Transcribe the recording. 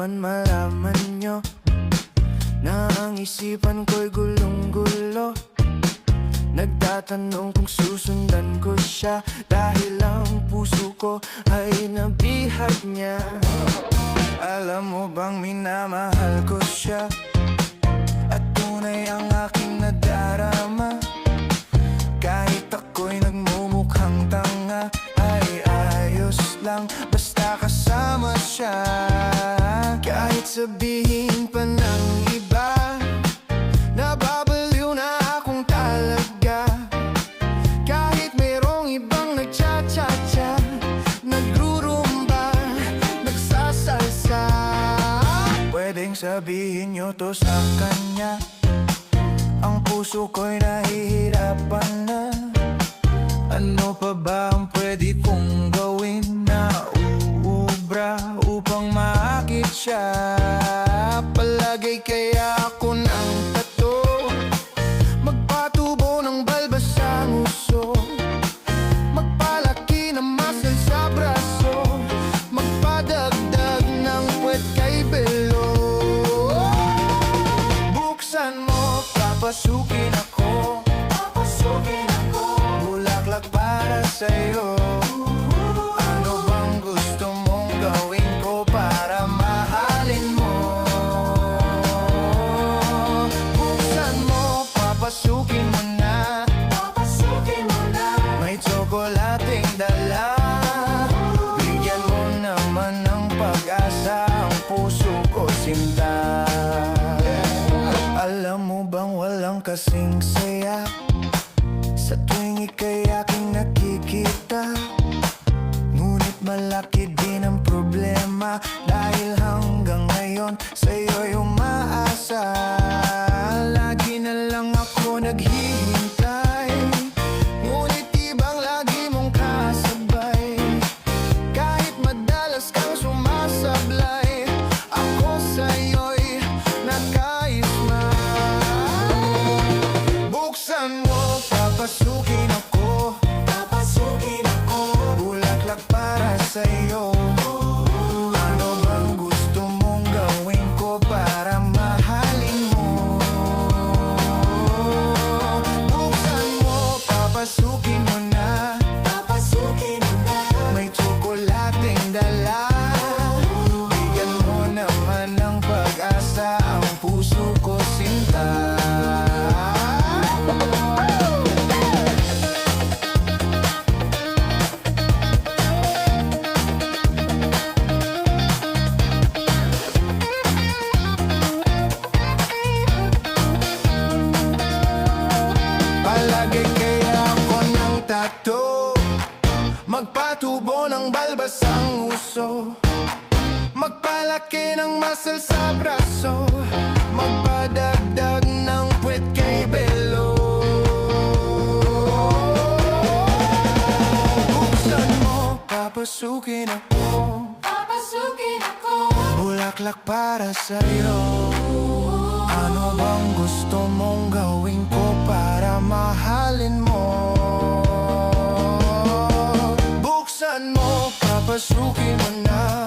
naman malaman nyo na ang isipan ko'y gulong-gulo. Nagtatanong kung susundan ko siya, dahil ang puso ko ay nabihag niya. Alam mo bang minamahal ko siya, at tunay ang aking nadarama. Kahit ako'y nagmumukhang tanga, ay ayos lang basta kasama siya. Kahit sabihin pa ng iba, nababaliw na akong talaga. Kahit mayroong ibang nagcha-cha-cha, nagrurumba, nagsasalsa, pwedeng sabihin nyo to sa kanya. Ang puso ko'y nahihirapan na. Ano pa ba ang pwede kong gawin na uubra upang maakit siya? Palagay kaya ako ng tato, magpatubo ng balbas sa nguso, magpalaki ng muscle sa braso, magpadagdag ng puwet kay belo. Buksan mo, papasukin ako, bulaklak para sa'yo. Ano bang gusto mong gawin ko para mahalin mo? Buksan mo, papasukin mo na, may tsokolating dala. Bigyan mo naman ng pag-asa ang puso ko, sinta. Alam mo bang walang kasing saya sa tuwing ika'y aking nakikita? Ngunit malaki din ang problema, dahil hanggang ngayon sa'yo'y umaasa. Lagi na lang ako naghihintay, ngunit ibang lagi mong kasabay. Kahit madalas kang sumasablay, ako sa'yo'y nakaisma. Buksan mo, papasukin ako, bulaklak para sa'yo. Ano bang gusto mong gawin ko para mahalin mo? Buksan mo, papasukin mo na, may tsokolating dala. Bigyan mo naman ng pag-asa ang puso ko, sinta. Palagay kaya ako ng tato, magpatubo ng balbas ang uso, magpalaki ng muscle sa braso, magpadagdag ng puwet kay belo. Buksan mo, papasukin ako, bulaklak para sa'yo. Ano bang gusto mong gawin ko para mahalin mo? Buksan mo, papasukin mo na,